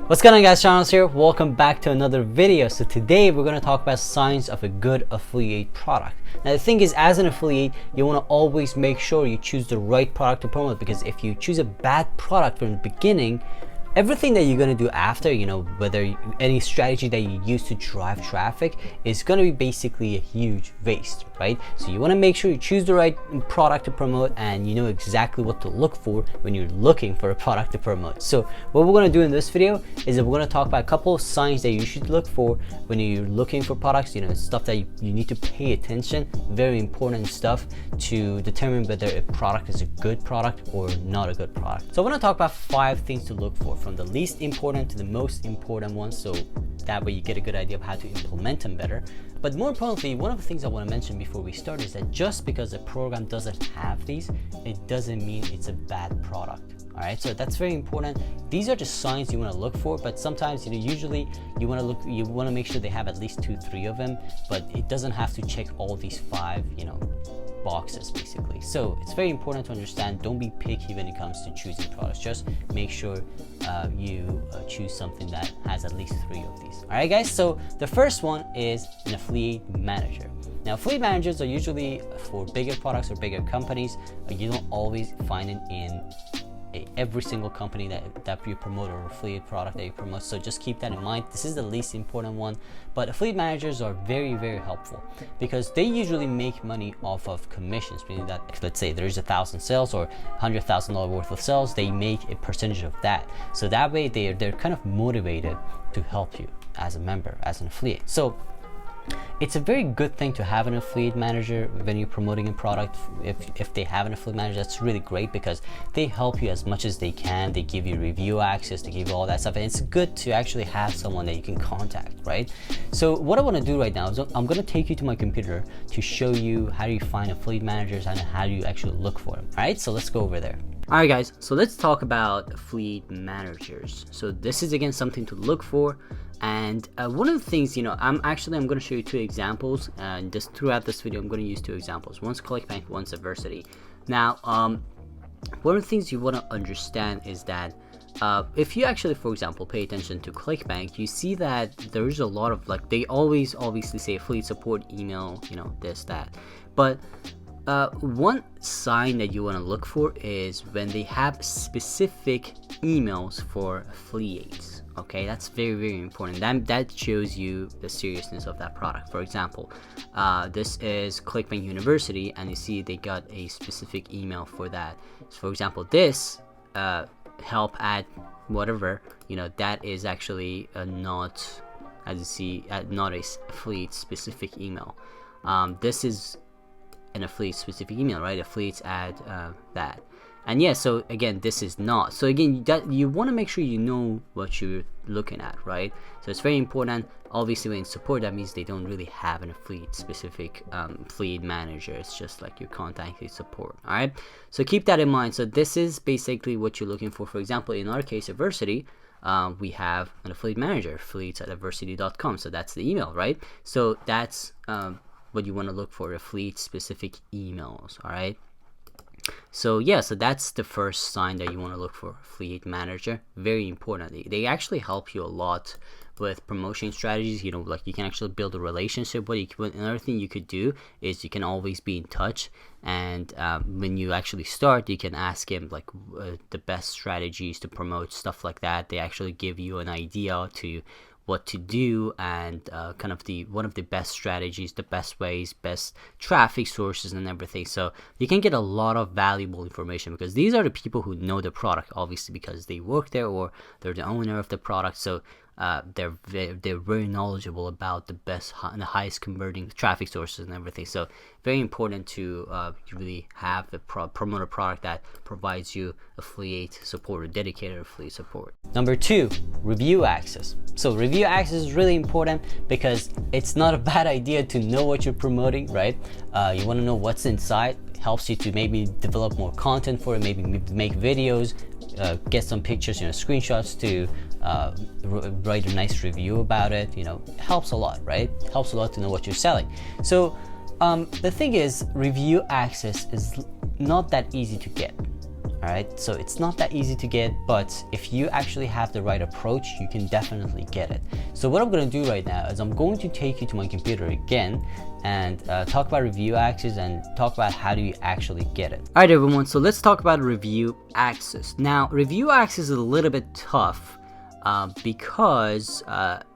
What's going on, guys? Charles here. Welcome back to another video. So today we're going to talk about signs of a good affiliate product. Now the thing is, as an affiliate, you want to always make sure you choose the right product to promote, because if you choose a bad product from the beginning, everything that you're going to do after, whether any strategy that you use to drive traffic is going to be basically a huge waste, right? So you want to make sure you choose the right product to promote, and you know exactly what to look for when you're looking for a product to promote. So what we're going to do in this video is that we're going to talk about a couple of signs that you should look for when you're looking for products, stuff that you need to pay attention, very important stuff to determine whether a product is a good product or not a good product. So I want to talk about 5 things to look for, from the least important to the most important ones, so that way you get a good idea of how to implement them better. But more importantly, one of the things I want to mention before we start is that just because a program doesn't have these, it doesn't mean it's a bad product. All right, so that's very important. These are the signs you want to look for, but sometimes usually you want to make sure they have at least 2-3 of them, but it doesn't have to check all these 5 boxes basically. So it's very important to understand, don't be picky when it comes to choosing products. Just make sure you choose something that has at least 3 of these. All right, guys, so the first one is an affiliate manager. Now, affiliate managers are usually for bigger products or bigger companies. You don't always find it in every single company that you promote, or affiliate product that you promote. So just keep that in mind. This is the least important one, but affiliate managers are very, very helpful because they usually make money off of commissions, meaning that if, let's say, there's 1,000 sales or $100,000 worth of sales, they make a percentage of that. So that way they're kind of motivated to help you as a member, as an affiliate. So it's a very good thing to have an affiliate manager when you're promoting a product. If they have an affiliate manager, that's really great because they help you as much as they can. They give you review access, they give you all that stuff, and it's good to actually have someone that you can contact, right? So what I want to do right now is I'm going to take you to my computer to show you how do you find affiliate managers and how do you actually look for them. All right, so let's go over there. All right, guys, so let's talk about affiliate managers. So this is again something to look for. And one of the things, I'm going to show you 2 examples, and just throughout this video I'm going to use 2 examples. One's Clickbank, one's Adversity. Now one of the things you want to understand is that if you actually, for example, pay attention to Clickbank, you see that there's a lot of, they always obviously say affiliate support email, this, that, but one sign that you want to look for is when they have specific emails for affiliates. Okay, that's very, very important. That shows you the seriousness of that product. For example, this is Clickbank University, and you see they got a specific email for that. So for example, this help at whatever, that is actually not, as you see, not a affiliate specific email. This is an affiliate specific email, right? Affiliates add that. And yeah, so again, this is not. So again, that you want to make sure you know what you're looking at, right? So it's very important. Obviously, when support, that means they don't really have an affiliate specific affiliate manager. It's just like your contacting support. All right, so keep that in mind. So this is basically what you're looking for. For example, in our case, Adversity, we have an affiliate manager, affiliates@adversity.com. So that's the email, right? So that's what you want to look for, affiliate specific emails. All right. So yeah, so that's the first sign that you want to look for, affiliate manager. Very important. They actually help you a lot with promotion strategies. Like you can actually build a relationship with you. Another thing you could do is you can always be in touch, and when you actually start, you can ask him the best strategies to promote, stuff like that. They actually give you an idea to what to do, and kind of one of the best strategies, the best ways, best traffic sources and everything. So you can get a lot of valuable information, because these are the people who know the product, obviously, because they work there or they're the owner of the product. So they're very knowledgeable about the best and the highest converting traffic sources and everything. So very important to really have a promote a product that provides you affiliate support or dedicated affiliate support. Number 2, review access. So review access is really important because it's not a bad idea to know what you're promoting, right? You want to know what's inside. It helps you to maybe develop more content for it, maybe make videos, get some pictures, screenshots to write a nice review about it. Helps a lot, right? Helps a lot to know what you're selling. So the thing is, review access is not that easy to get. All right, so it's not that easy to get, but if you actually have the right approach, you can definitely get it. So what I'm going to do right now is I'm going to take you to my computer again and talk about review access and talk about how do you actually get it. All right, everyone, so let's talk about review access. Now, review access is a little bit tough because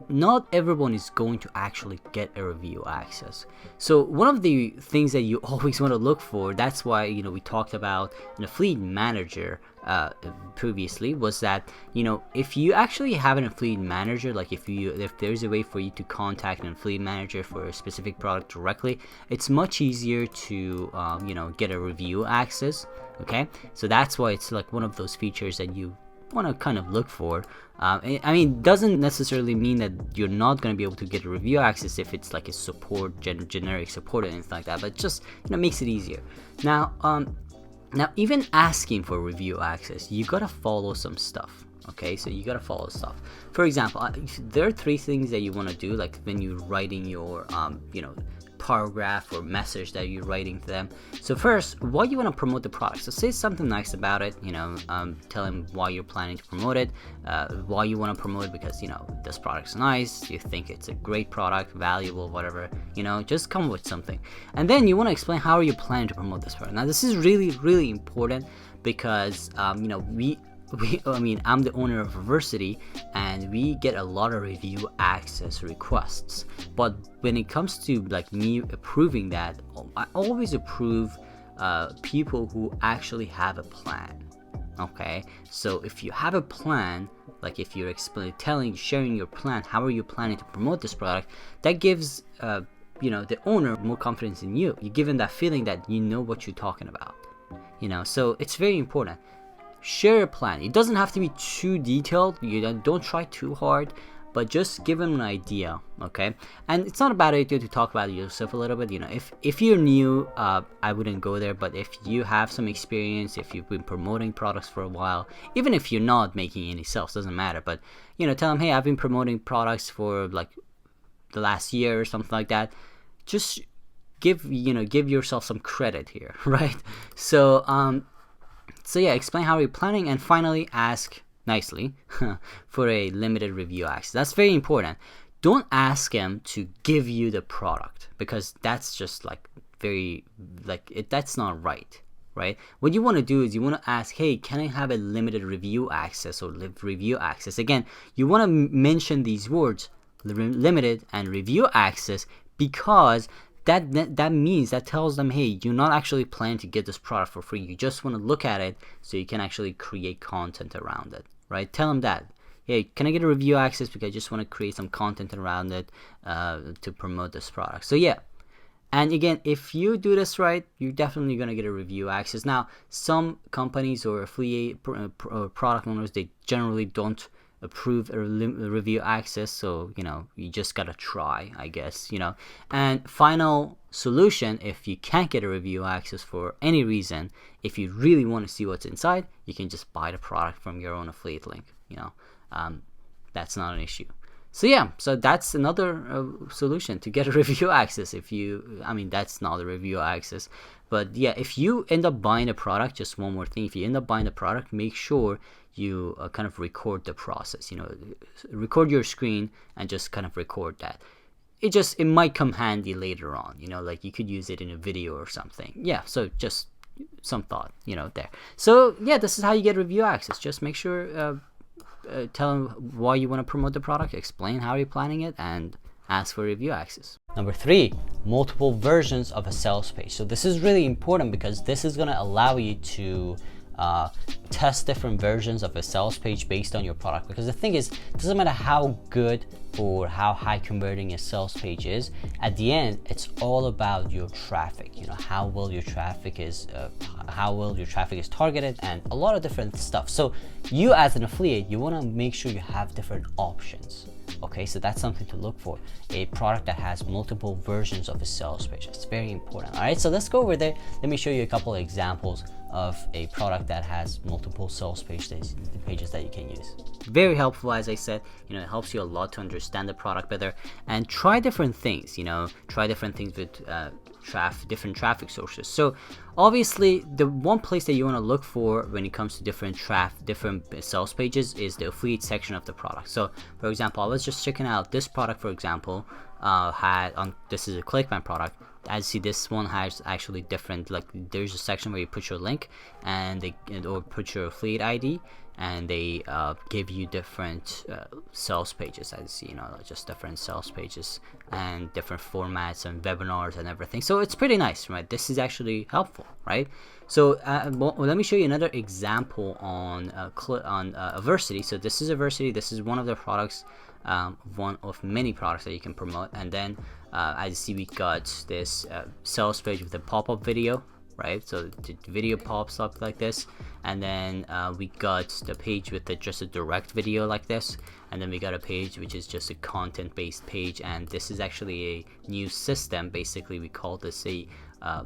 not everyone is going to actually get a review access. So one of the things that you always want to look for, that's why, you know, we talked about an affiliate manager previously, was that, you know, if you actually have an affiliate manager, like if there's a way for you to contact an affiliate manager for a specific product directly, it's much easier to you know, get a review access. Okay, so that's why it's like one of those features that you want to kind of look for. I mean, doesn't necessarily mean that you're not going to be able to get a review access if it's like a support, generic support or anything like that, but just, you know, makes it easier. Now, even asking for review access, you gotta follow some stuff. Okay, so you gotta follow stuff. For example, there are 3 things that you want to do, like when you're writing your, you know, paragraph or message that you're writing to them. So first, why you want to promote the product. So say something nice about it, you know, tell them why you're planning to promote it, why you want to promote it, because, you know, this product's nice, you think it's a great product, valuable, whatever, you know, just come with something. And then you want to explain how are you planning to promote this product. Now this is really, really important because, you know, I mean, I'm the owner of Reversity, and we get a lot of review access requests. But when it comes to like me approving that, I always approve people who actually have a plan. Okay, so if you have a plan, like if you're sharing your plan, how are you planning to promote this product, that gives you know, the owner more confidence in you. You give them that feeling that you know what you're talking about. You know, so it's very important. Share a plan. It doesn't have to be too detailed. You don't try too hard, but just give them an idea. Okay, and it's not a bad idea to talk about yourself a little bit. You know, if you're new, I wouldn't go there. But if you have some experience, if you've been promoting products for a while, even if you're not making any sales, doesn't matter. But, you know, tell them, hey, I've been promoting products for like the last year or something like that. Just give yourself some credit here, right? So So yeah, explain how you're planning, and finally ask nicely for a limited review access. That's very important. Don't ask them to give you the product, because that's just like that's not right, right? What you want to do is you want to ask, hey, can I have a limited review access or review access? Again, you want to mention these words, limited and review access, because that means, that tells them, hey, you're not actually planning to get this product for free. You just want to look at it so you can actually create content around it, right? Tell them that, hey, can I get a review access because I just want to create some content around it to promote this product. So yeah, and again, if you do this right, you're definitely going to get a review access. Now, some companies or affiliate product owners, they generally don't approve a review access, so, you know, you just gotta try, I guess, you know. And final solution, if you can't get a review access for any reason, if you really want to see what's inside, you can just buy the product from your own affiliate link, you know. That's not an issue. So yeah, so that's another solution to get a review access. I mean, that's not a review access, but yeah, if you end up buying a product, just one more thing, if you end up buying a product, make sure you kind of record the process, you know, record your screen and just kind of record that. It might come handy later on, you know, like you could use it in a video or something. Yeah, so just some thought, you know, there. So yeah, this is how you get review access. Just make sure tell them why you want to promote the product, explain how you're planning it, and ask for review access. Number 3, multiple versions of a sales page. So this is really important because this is going to allow you to test different versions of a sales page based on your product. Because the thing is, it doesn't matter how good or how high converting a sales page is, at the end it's all about your traffic, you know, how well your traffic is targeted, and a lot of different stuff. So you as an affiliate, you want to make sure you have different options. Okay, so that's something to look for, a product that has multiple versions of a sales page. That's very important. All right, so let's go over there. Let me show you a couple of examples of a product that has multiple sales pages that you can use. Very helpful, as I said. You know, it helps you a lot to understand the product better, and try different things. You know, try different things with different traffic sources. So obviously the one place that you want to look for when it comes to different sales pages is the affiliate section of the product. So for example, I was just checking out this product, for example, this is a Clickbank product. As you see, this one has actually different, like there's a section where you put your link and or put your affiliate ID, and they give you different sales pages, as you see, you know, just different sales pages and different formats and webinars and everything. So it's pretty nice, right? This is actually helpful, right? So well, let me show you another example on Aversity. So this is Aversity. This is one of the products, one of many products that you can promote. And then as you see, we got this sales page with a pop-up video, right? So the video pops up like this, and then we got the page with just a direct video like this, and then we got a page which is just a content-based page. And this is actually a new system. Basically, we call this a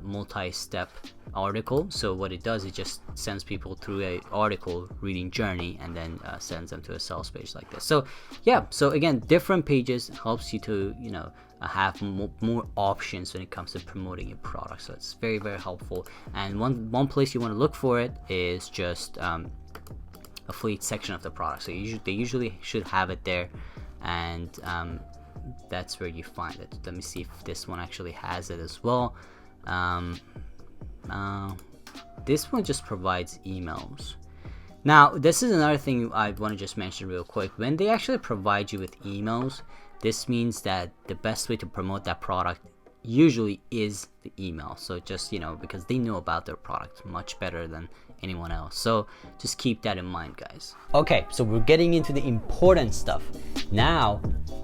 multi-step article. So what it does, it just sends people through a article reading journey, and then sends them to a sales page like this. So yeah, so again, different pages helps you to, you know, have more options when it comes to promoting your product. So it's very, very helpful. And one place you want to look for it is just affiliate section of the product. So they usually should have it there, and that's where you find it. Let me see if this one actually has it as well. This one just provides emails. Now this is another thing I want to just mention real quick. When they actually provide you with emails, this means that the best way to promote that product usually is the email. So just, you know, because they know about their product much better than anyone else. So just keep that in mind, guys. Okay, so we're getting into the important stuff. Now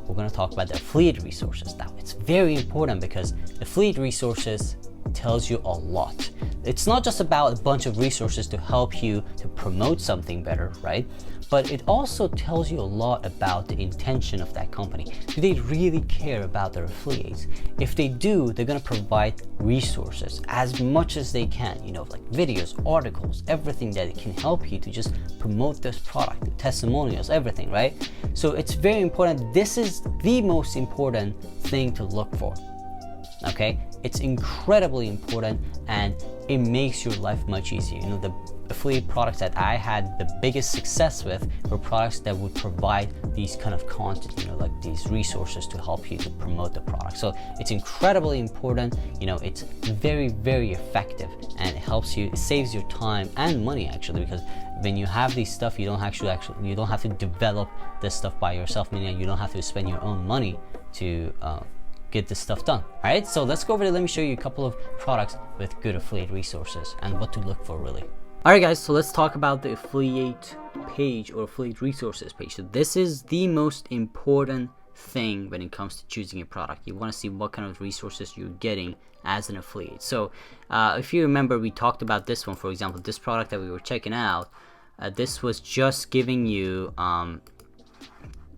we're going to talk about the affiliate resources. Now it's very important because affiliate resources tells you a lot. It's not just about a bunch of resources to help you to promote something better, right? But it also tells you a lot about the intention of that company. Do they really care about their affiliates? If they do, they're gonna provide resources as much as they can, you know, like videos, articles, everything that can help you to just promote this product, testimonials, everything, right? So it's very important. This is the most important thing to look for, okay? It's incredibly important, and it makes your life much easier. You know, the affiliate products that I had the biggest success with were products that would provide these kind of content, you know, like these resources to help you to promote the product. So it's incredibly important. You know, it's very, very effective, and it helps you, it saves your time and money actually, because when you have these stuff, you don't you don't have to develop this stuff by yourself, meaning you don't have to spend your own money to get this stuff done. All right, so let's go over there. Let me show you a couple of products with good affiliate resources and what to look for really. All right guys, so let's talk about the affiliate page or affiliate resources page. So this is the most important thing when it comes to choosing a product. You want to see what kind of resources you're getting as an affiliate. So if you remember, we talked about this one, for example, this product that we were checking out. This was just giving you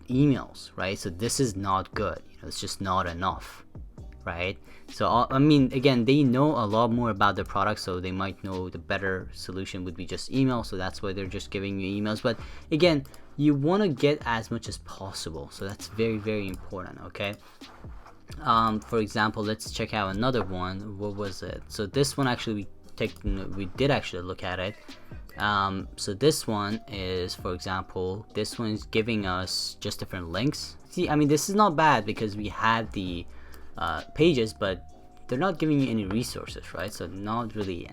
emails, right? So this is not good. You know, it's just not enough, right? So I mean, again, they know a lot more about the product, so they might know the better solution would be just email. So that's why they're just giving you emails. But again, you want to get as much as possible, so that's very, very important. Okay. For example, let's check out another one. What was it? So this one actually we did actually look at it. So this one is, for example, this one is giving us just different links. See, I mean, this is not bad because we had the pages, but they're not giving you any resources, right? So not really,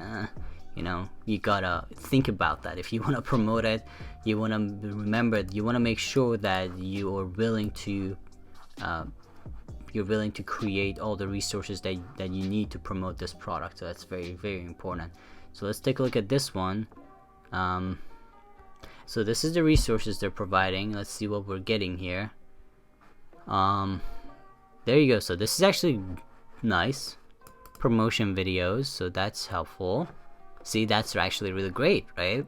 you know, you gotta think about that. If you want to promote it, you want to remember, you want to make sure that you are willing to create all the resources that you need to promote this product. So that's very, very important. So let's take a look at this one. So this is the resources they're providing. Let's see what we're getting here. There you go. So this is actually nice. Promotion videos, so that's helpful. See, that's actually really great, right?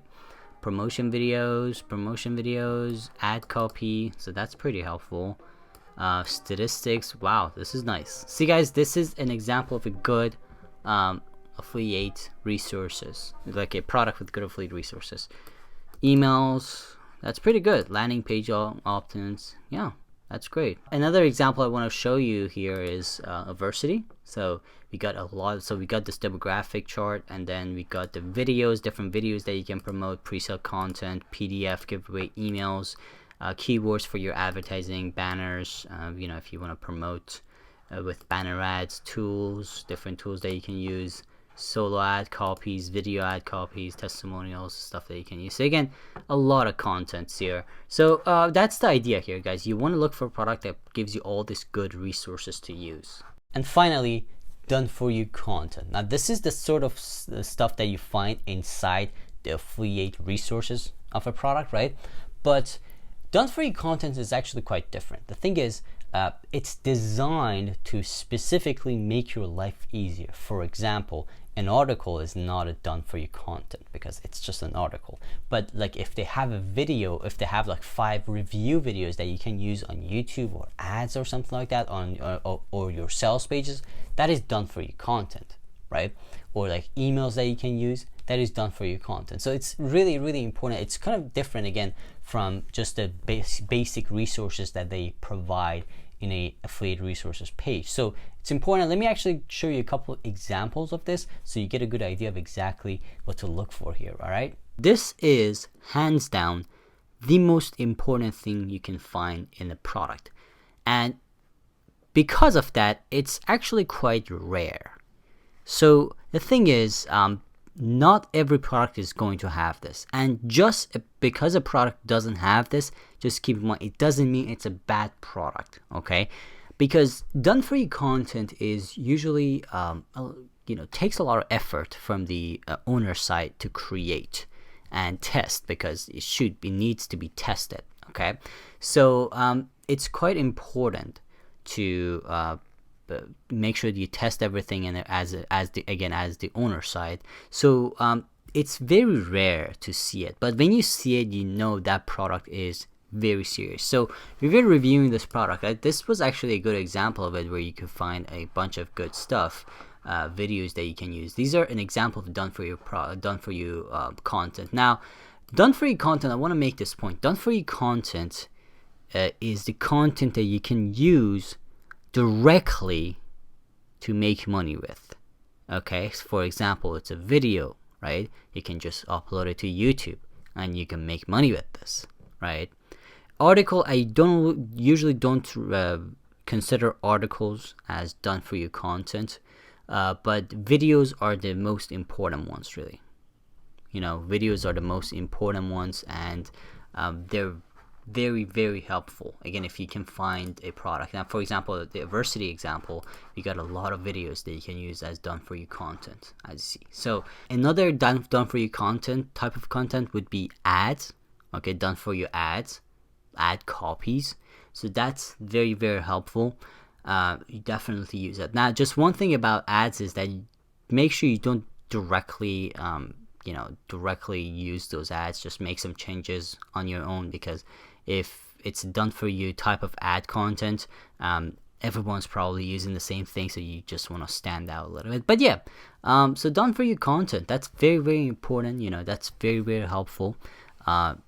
Promotion videos, ad copy, so that's pretty helpful. Statistics, wow, this is nice. See guys, this is an example of a good affiliate resources, like a product with good affiliate resources. Emails, that's pretty good. Landing page opt-ins, yeah, that's great. Another example I want to show you here is Adversity. So we got a lot. So we got this demographic chart, and then we got the videos, different videos that you can promote, pre-sale content, PDF giveaway, emails, keywords for your advertising, banners. You know, if you want to promote with banner ads, tools, different tools that you can use, solo ad copies, video ad copies, testimonials, stuff that you can use. So again, a lot of contents here. So that's the idea here, guys. You want to look for a product that gives you all these good resources to use. And finally, done for you content. Now this is the sort of stuff that you find inside the affiliate resources of a product, right? But done for you content is actually quite different. The thing is, it's designed to specifically make your life easier. For example, an article is not a done for you content because it's just an article. But like if they have a video, if they have like 5 review videos that you can use on YouTube or ads or something like that on or your sales pages, that is done for you content, right? Or like emails that you can use, that is done for you content. So it's really, really important. It's kind of different again from just the basic resources that they provide in a affiliate resources page. So it's important. Let me actually show you a couple of examples of this so you get a good idea of exactly what to look for here. All right, this is hands down the most important thing you can find in a product, and because of that, it's actually quite rare. So the thing is, not every product is going to have this, and just because a product doesn't have this, just keep in mind it doesn't mean it's a bad product, okay? Because done for you content is usually takes a lot of effort from the owner side to create and test, because it needs to be tested, okay? So it's quite important to make sure that you test everything and as the owner side. So it's very rare to see it, but when you see it, you know that product is very serious. So we've been reviewing this product. This was actually a good example of it, where you could find a bunch of good stuff, videos that you can use. These are an example of done for you content. Now, done for you content, I want to make this point. Done for you content is the content that you can use directly to make money with. Okay, so for example, it's a video, right? You can just upload it to YouTube and you can make money with this, right? Article, I usually don't consider articles as done for you content, but videos are the most important ones, really. You know, videos are the most important ones, and they're very, very helpful, again, if you can find a product. Now, for example, the Adversity example, you got a lot of videos that you can use as done for you content, as you see. So another done for you content type of content would be ads. Okay, done for you ads, ad copies. So that's very, very helpful. You definitely use that. Now, just one thing about ads is that make sure you don't directly use those ads. Just make some changes on your own, because if it's done for you type of ad content, everyone's probably using the same thing, so you just want to stand out a little bit. But yeah, so done for you content, that's very, very important. You know, that's very, very helpful.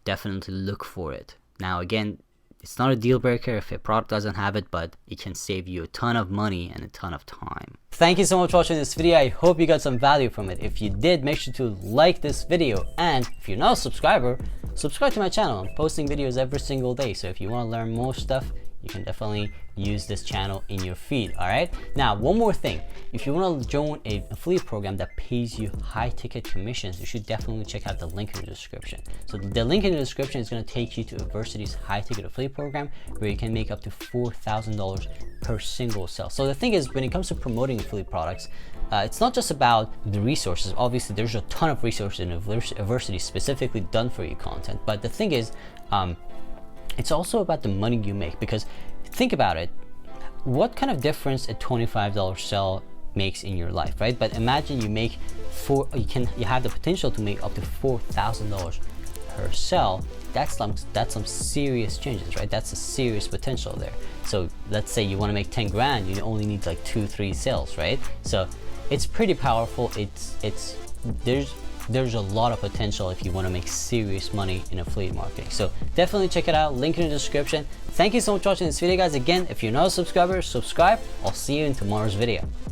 Definitely look for it. Now, again, it's not a deal breaker if a product doesn't have it, but it can save you a ton of money and a ton of time. Thank you so much for watching this video. I hope you got some value from it. If you did, make sure to like this video, and if you're not a subscriber, subscribe to my channel. I'm posting videos every single day, so if you want to learn more stuff, you can definitely use this channel in your feed. All right, now one more thing, if you want to join an affiliate program that pays you high ticket commissions, you should definitely check out the link in the description. So the link in the description is going to take you to Adversity's high ticket affiliate program, where you can make up to $4,000 per single sale. So the thing is, when it comes to promoting affiliate products, it's not just about the resources. Obviously, there's a ton of resources in Adversity specifically done for you content, but the thing is, it's also about the money you make. Because think about it, what kind of difference a $25 sale makes in your life, right? But imagine you make you have the potential to make up to $4,000 per sale. That's some serious changes, right? That's a serious potential there. So let's say you want to make 10 grand, you only need like 2-3 sales, right? So it's pretty powerful. There's a lot of potential if you want to make serious money in affiliate marketing. So definitely check it out, link in the description. Thank you so much for watching this video, guys. Again, if you're not a subscriber, subscribe. I'll see you in tomorrow's video.